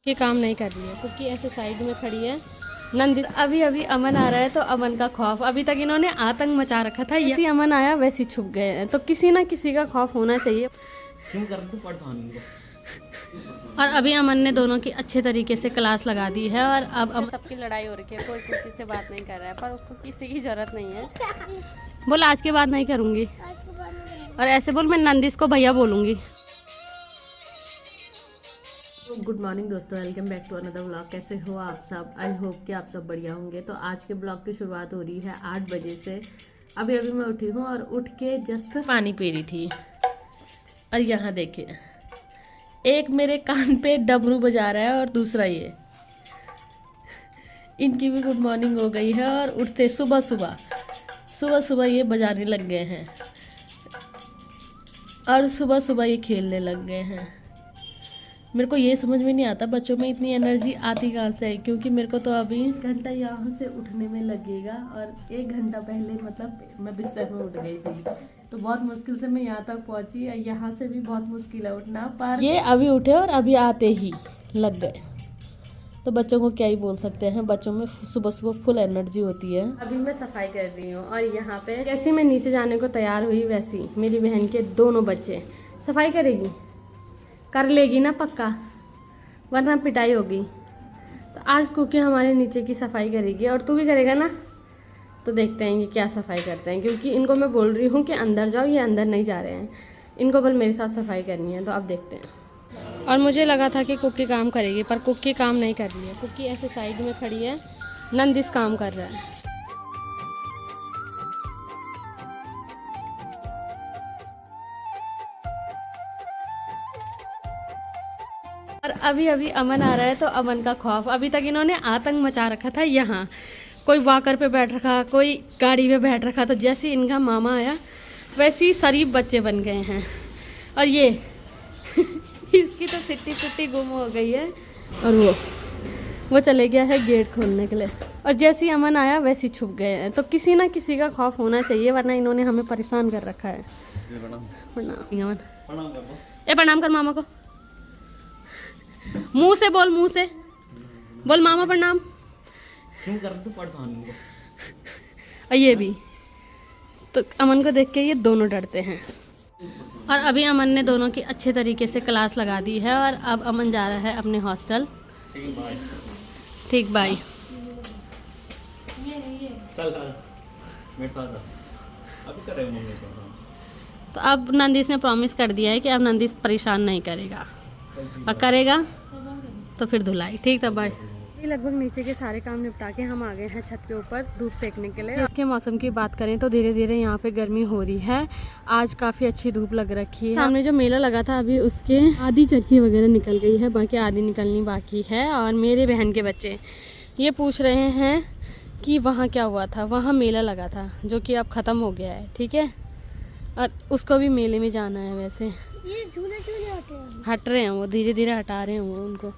ये काम नहीं कर रही है क्योंकि ऐसे साइड में खड़ी है नंदी। अभी अभी अमन आ रहा है तो अमन का खौफ, अभी तक इन्होंने आतंक मचा रखा था। जैसे अमन आया वैसे छुप गए हैं, तो किसी ना किसी का खौफ होना चाहिए। क्यों कर तू परेशान को? और अभी अमन ने दोनों की अच्छे तरीके से क्लास लगा दी है और अब सबकी लड़ाई हो रही है, कोई किसी से बात नहीं कर रहा है, पर उसको किसी की जरूरत नहीं है। बोल आज के बाद नहीं करूँगी, और ऐसे बोल मैं नंदिस को भैया बोलूँगी। गुड मॉर्निंग दोस्तों, welcome back to another vlog. कैसे हो आप सब? आई होप कि आप सब बढ़िया होंगे। तो आज के ब्लॉग की शुरुआत हो रही है 8 बजे से। अभी अभी मैं उठी हूँ और उठ के जस्ट पानी पी रही थी। और यहाँ देखिए, एक मेरे कान पे डमरू बजा रहा है और दूसरा ये। इनकी भी गुड मॉर्निंग हो गई है और उठते सुबह सुबह ये बजाने लग गए हैं और सुबह सुबह ये खेलने लग गए हैं। मेरे को ये समझ में नहीं आता बच्चों में इतनी एनर्जी आती कहाँ से है, क्योंकि मेरे को तो अभी घंटा यहाँ से उठने में लगेगा और 1 घंटा पहले मतलब मैं बिस्तर में उठ गई थी, तो बहुत मुश्किल से मैं यहाँ तक पहुँची। यहाँ से भी बहुत मुश्किल है उठना, पर ये अभी उठे और अभी आते ही लग गए। तो बच्चों को क्या ही बोल सकते हैं, बच्चों में सुबह सुबह फुल एनर्जी होती है। अभी मैं सफाई कर रही हूँ और यहाँ पे जैसे मैं नीचे जाने को तैयार हुई वैसी मेरी बहन के दोनों बच्चे सफाई करेगी, कर लेगी ना पक्का, वरना पिटाई होगी। तो आज कुकी हमारे नीचे की सफाई करेगी और तू भी करेगा ना। तो देखते हैं ये क्या सफाई करते हैं, क्योंकि इनको मैं बोल रही हूँ कि अंदर जाओ, ये अंदर नहीं जा रहे हैं, इनको बल मेरे साथ सफाई करनी है। तो अब देखते हैं। और मुझे लगा था कि कुकी काम करेगी, पर कुकी काम नहीं कर रही है। कुकी ऐसे साइड में खड़ी है, नंदिस काम कर रहा है। और अभी अभी अमन आ रहा है तो अमन का खौफ, अभी तक इन्होंने आतंक मचा रखा था। यहाँ कोई वॉकर पे बैठ रखा, कोई गाड़ी पे बैठ रखा, तो जैसे इनका मामा आया वैसे ही शरीफ बच्चे बन गए हैं। और ये इसकी तो सिट्टी गुम हो गई है और वो चले गया है गेट खोलने के लिए। और जैसे ही अमन आया वैसे ही छुप गए हैं, तो किसी ना किसी का खौफ होना चाहिए, वरना इन्होंने हमें परेशान कर रखा है। प्रणाम कर मामा को, मुंह से बोल मामा प्रणाम। क्यों कर तू परेशान को? और ये भी तो अमन को देख के ये दोनों डरते हैं। और अभी अमन ने दोनों की अच्छे तरीके से क्लास लगा दी है और अब अमन जा रहा है अपने हॉस्टल। ठीक बाय। चल मेरे साथ अभी करेगा मम्मी को। तो अब नंदिस ने प्रॉमिस कर दिया है कि अब नंदिस परेशान नहीं करेगा, और करेगा तो फिर धुलाई। ठीक था, बाय। लगभग नीचे के सारे काम निपटा के हम आ गए हैं छत के ऊपर धूप सेकने के लिए। इसके मौसम की बात करें तो धीरे धीरे यहाँ पे गर्मी हो रही है। आज काफ़ी अच्छी धूप लग रखी है। सामने जो मेला लगा था अभी उसके आधी चरखी वगैरह निकल गई है, बाकी आधी निकलनी बाकी है। और मेरे बहन के बच्चे ये पूछ रहे हैं कि वहाँ क्या हुआ था। वहाँ मेला लगा था जो कि अब ख़त्म हो गया है, ठीक है, और उसको भी मेले में जाना है। वैसे ये झूले हट रहे हैं, वो धीरे धीरे हटा रहे हैं वो उनको।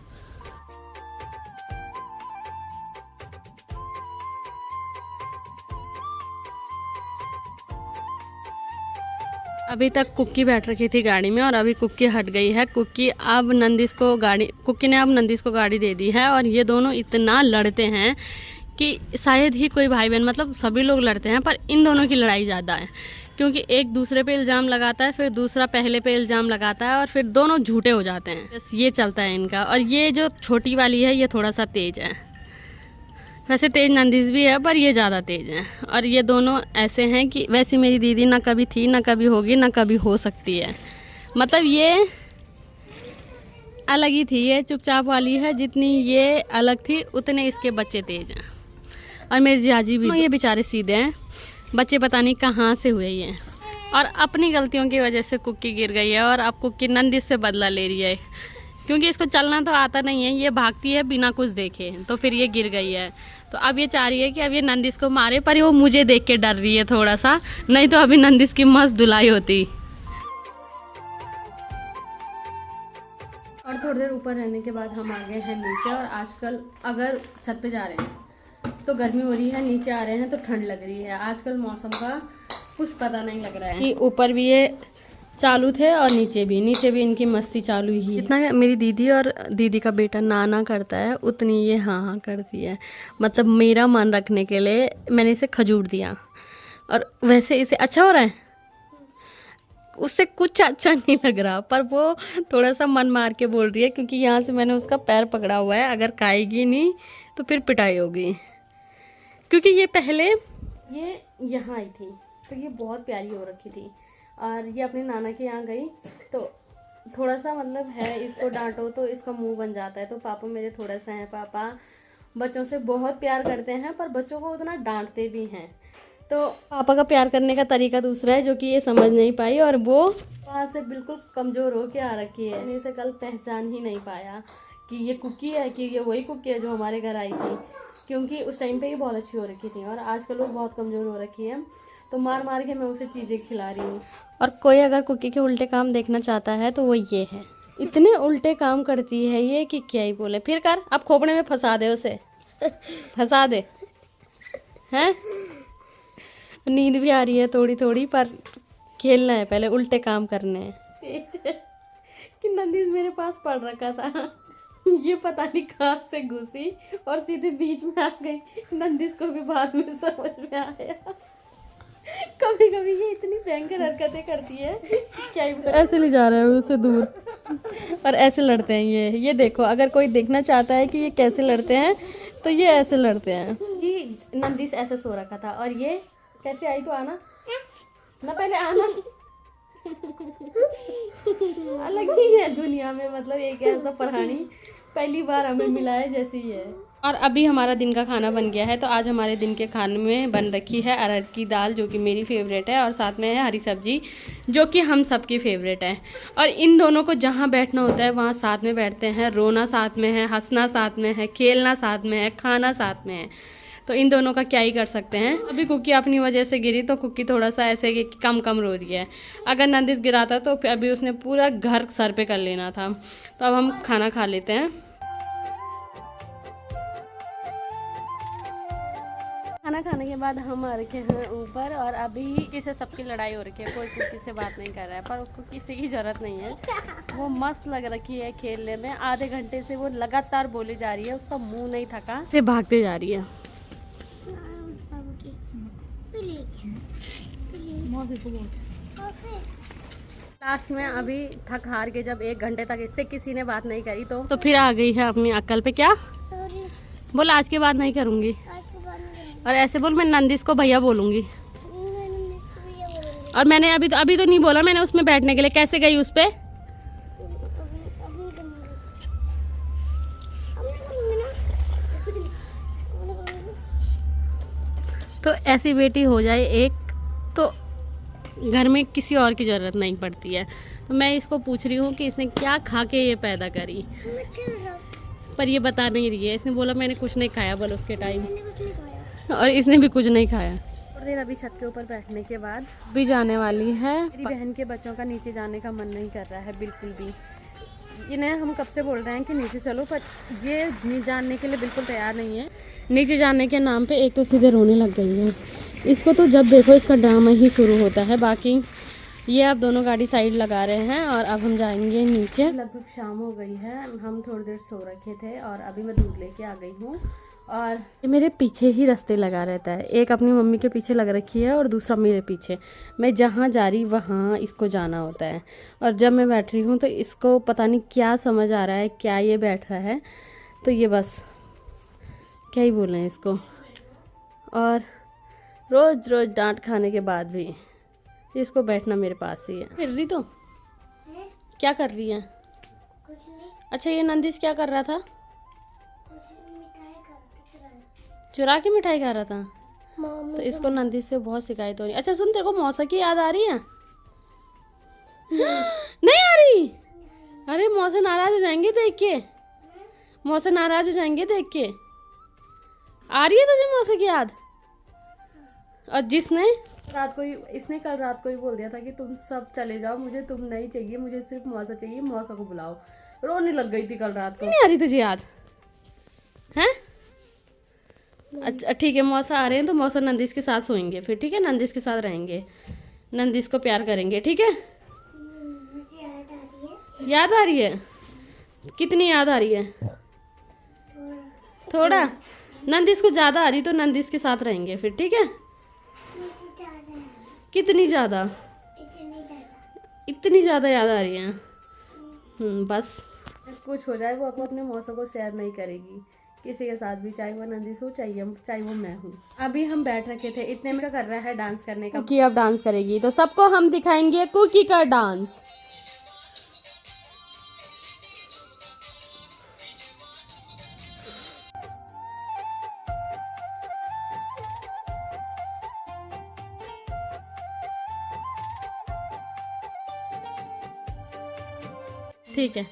अभी तक कुक्की बैठ रखी थी गाड़ी में और अभी कुक्की हट गई है। कुक्की ने अब नंदिस को गाड़ी दे दी है। और ये दोनों इतना लड़ते हैं कि शायद ही कोई भाई बहन, मतलब सभी लोग लड़ते हैं, पर इन दोनों की लड़ाई ज़्यादा है, क्योंकि एक दूसरे पे इल्ज़ाम लगाता है, फिर दूसरा पहले पे इल्ज़ाम लगाता है और फिर दोनों झूठे हो जाते हैं। बस ये चलता है इनका। और ये जो छोटी वाली है ये थोड़ा सा तेज़ है, वैसे तेज़ नंदिस भी है पर ये ज़्यादा तेज़ है। और ये दोनों ऐसे हैं कि वैसी मेरी दीदी ना कभी थी, ना कभी होगी, ना कभी हो सकती है। मतलब ये अलग ही थी, ये चुपचाप वाली है। जितनी ये अलग थी उतने इसके बच्चे तेज़ हैं। और मेरी जियाजी भी, ये बेचारे सीधे हैं, बच्चे पता नहीं कहाँ से हुए ये। और अपनी गलतियों की वजह से कुक्की गिर गई है और अब कुक्की नंदिस से बदला ले रही है, क्योंकि इसको चलना तो आता नहीं है, ये भागती है बिना कुछ देखे, तो फिर ये गिर गई है। तो अब ये चाह रही है कि अब ये नंदिस को मारे, पर वो मुझे देख के डर रही है थोड़ा सा, नहीं तो अभी नंदिस की मस्त धुलाई होती। और थोड़ी देर ऊपर रहने के बाद हम आ गए हैं नीचे। और आजकल अगर छत पे जा रहे हैं तो गर्मी हो रही है, नीचे आ रहे हैं तो ठंड लग रही है। आजकल मौसम का कुछ पता नहीं लग रहा है कि ऊपर भी ये चालू थे और नीचे भी इनकी मस्ती चालू ही। जितना मेरी दीदी और दीदी का बेटा ना करता है उतनी ये हाँ करती है। मतलब मेरा मन रखने के लिए मैंने इसे खजूर दिया और वैसे इसे अच्छा हो रहा है, उससे कुछ अच्छा नहीं लग रहा, पर वो थोड़ा सा मन मार के बोल रही है क्योंकि यहाँ से मैंने उसका पैर पकड़ा हुआ है, अगर खाएगी नहीं तो फिर पिटाई होगी। क्योंकि ये पहले ये यहाँ आई थी तो ये बहुत प्यारी हो रखी थी और ये अपने नाना के यहाँ गई तो थोड़ा सा मतलब है, इसको डांटो तो इसका मुंह बन जाता है। तो पापा मेरे थोड़ा सा हैं, पापा बच्चों से बहुत प्यार करते हैं पर बच्चों को उतना डांटते भी हैं। तो पापा का प्यार करने का तरीका दूसरा है जो कि ये समझ नहीं पाई और वो वहाँ से बिल्कुल कमज़ोर हो के आ रखी है। इसे कल पहचान ही नहीं पाया कि ये कुकी है कि ये वही कुकी है जो हमारे घर आई थी, क्योंकि उस टाइम पे ये बहुत अच्छी हो रखी थी और आजकल वो बहुत कमज़ोर हो रखी है। तो मार मार के मैं उसे चीज़ें खिला रही हूँ। और कोई अगर कुकी के उल्टे काम देखना चाहता है तो वो ये है। इतने उल्टे काम करती है ये कि क्या ही बोले। फिर कर, अब खोपड़े में फंसा दे उसे, फंसा दे। हैं, नींद भी आ रही है थोड़ी थोड़ी पर खेलना है, पहले उल्टे काम करने हैं। कि नंदी मेरे पास पड़ रखा था, ये पता नहीं कहाँ से घुसी और सीधे बीच में आ गई। नंदिस को भी बाद में समझ में आया। कभी कभी ये इतनी भयंकर हरकतें करती है क्या ही। ऐसे ले जा रहा है उसे दूर और ऐसे लड़ते हैं ये देखो, अगर कोई देखना चाहता है कि ये कैसे लड़ते हैं तो ये ऐसे लड़ते हैं। कि नंदिस ऐसे सो रखा था और ये कैसे आई, तो आना ना, पहले आना। अलग ही है दुनिया में, मतलब एक ऐसा प्राणी पहली बार हमें मिला है जैसी है। और अभी हमारा दिन का खाना बन गया है। तो आज हमारे दिन के खाने में बन रखी है अरहर की दाल जो कि मेरी फेवरेट है और साथ में है हरी सब्जी जो कि हम सबकी फेवरेट है। और इन दोनों को जहाँ बैठना होता है वहाँ साथ में बैठते हैं, रोना साथ में है, हंसना साथ में है, खेलना साथ में है, खाना साथ में है। तो इन दोनों का क्या ही कर सकते हैं। अभी कुकी अपनी वजह से गिरी तो कुकी थोड़ा सा ऐसे कि कम रो रही है। अगर नंदिस गिराता तो अभी उसने पूरा घर सर पे कर लेना था। तो अब हम खाना खा लेते हैं। खाना खाने के बाद हम आ रखे हैं ऊपर और अभी किसी सबकी लड़ाई हो रखी है, कोई किसी से बात नहीं कर रहा है पर उसको किसी की जरूरत नहीं है। वो मस्त लग रखी है खेलने में, आधे घंटे से वो लगातार बोली जा रही है, उसका मुंह नहीं थका, से भागते जा रही है। लास्ट में अभी थक हार के जब 1 घंटे तक इससे किसी ने बात नहीं करी तो फिर आ गई है अपनी अक्ल पे। क्या बोला, आज के बाद नहीं करूंगी। और ऐसे बोल, मैं नंदिस को भैया बोलूंगी। और मैंने अभी तो नहीं बोला मैंने उसमें बैठने के लिए। कैसे गई उस पे? तो ऐसी बेटी हो जाए एक तो घर में किसी और की ज़रूरत नहीं पड़ती है। तो मैं इसको पूछ रही हूँ कि इसने क्या खा के ये पैदा करी, पर ये बता नहीं रही है। इसने बोला मैंने कुछ नहीं खाया बोल उसके टाइम, और इसने भी कुछ नहीं खाया। थोड़ी देर अभी छत के ऊपर बैठने के बाद भी जाने वाली है। मेरी बहन के बच्चों का नीचे जाने का मन नहीं कर रहा है बिल्कुल भी। इन्हें हम कब से बोल रहे हैं कि नीचे चलो, पर ये जानने के लिए बिल्कुल तैयार नहीं है। नीचे जाने के नाम पे एक तो सीधे रोने लग गई है। इसको तो जब देखो इसका ड्रामा ही शुरू होता है। बाकी ये अब दोनों गाड़ी साइड लगा रहे हैं और अब हम जाएंगे नीचे। लगभग शाम हो गई है, हम थोड़ी देर सो रखे थे और अभी मैं दूध लेके आ गई हूँ। और ये मेरे पीछे ही रास्ते लगा रहता है, एक अपनी मम्मी के पीछे लग रखी है और दूसरा मेरे पीछे। मैं जहाँ जा रही वहाँ इसको जाना होता है। और जब मैं बैठ रही हूँ तो इसको पता नहीं क्या समझ आ रहा है, क्या ये बैठ रहा है। तो ये बस क्या ही बोलें इसको। और रोज़ रोज़ डांट खाने के बाद भी इसको बैठना मेरे पास ही है। फिर रही तो क्या कर रही है? अच्छा, ये नंदिस क्या कर रहा था? चुरा के मिठाई खा रहा था। तो इसको नंदिस से बहुत शिकायत हो रही है। अच्छा सुन, तेरे को मौसा की याद आ रही है? नहीं आ रही? अरे मौसा नाराज हो जाएंगे देख के, मौसा नाराज हो जाएंगे देख के। आ रही है तुझे मौसा की याद? और जिसने इसने कल रात को ही बोल दिया था कि तुम सब चले जाओ, मुझे तुम नहीं चाहिए, मुझे सिर्फ मौसा चाहिए, मौसा को बुलाओ। रोने लग गई थी कल रात को। नहीं आ रही तुझे याद है? अच्छा ठीक है, मौसा आ रहे हैं तो मौसा नंदिस के साथ सोएंगे फिर, ठीक है? नंदिस के साथ रहेंगे, नंदिस को प्यार करेंगे, ठीक है? याद आ रही है? कितनी याद आ रही है? थोड़ा। नंदिस को ज्यादा आ रही तो नंदिस के साथ रहेंगे फिर, ठीक है? कितनी ज्यादा? इतनी ज्यादा याद आ रही है? बस कुछ हो जाए वो अपने मौसम को शेयर नहीं करेगी किसी के साथ भी, चाहे वो नंदिस हो चाहे वो मैं हूँ। अभी हम बैठ रखे थे, इतने में क्या कर रहा है डांस करने का। कुकी अब डांस करेगी तो सबको हम दिखाएंगे कुकी का डांस। ठीक है।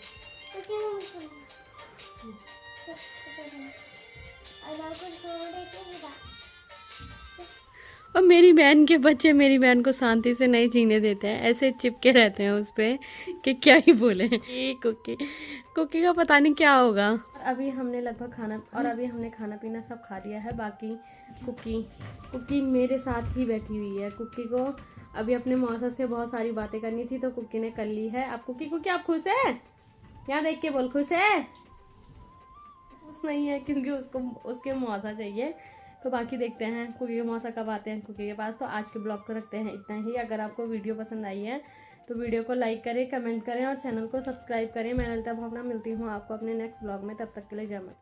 और मेरी बहन के बच्चे मेरी बहन को शांति से नहीं जीने देते हैं, ऐसे चिपके रहते हैं उस पे कि क्या ही बोले। ये कुकी का पता नहीं क्या होगा। अभी हमने लगभग खाना पीना सब खा लिया है। बाकी कुकी मेरे साथ ही बैठी हुई है। कुकी को अभी अपने मौसा से बहुत सारी बातें करनी थी तो कुकी ने कर ली है। अब कुकी आप खुश है? यहाँ देख के बोल, खुश है? खुश नहीं है क्योंकि उसको उसके मौसा चाहिए। तो बाकी देखते हैं कुकी के मौसा कब आते हैं कुकी के पास। तो आज के ब्लॉग को रखते हैं इतना ही। अगर आपको वीडियो पसंद आई है तो वीडियो को लाइक करें, कमेंट करें और चैनल को सब्सक्राइब करें। मैं ललिता भावना मिलती हूँ आपको अपने नेक्स्ट ब्लॉग में। तब तक के लिए जय माता।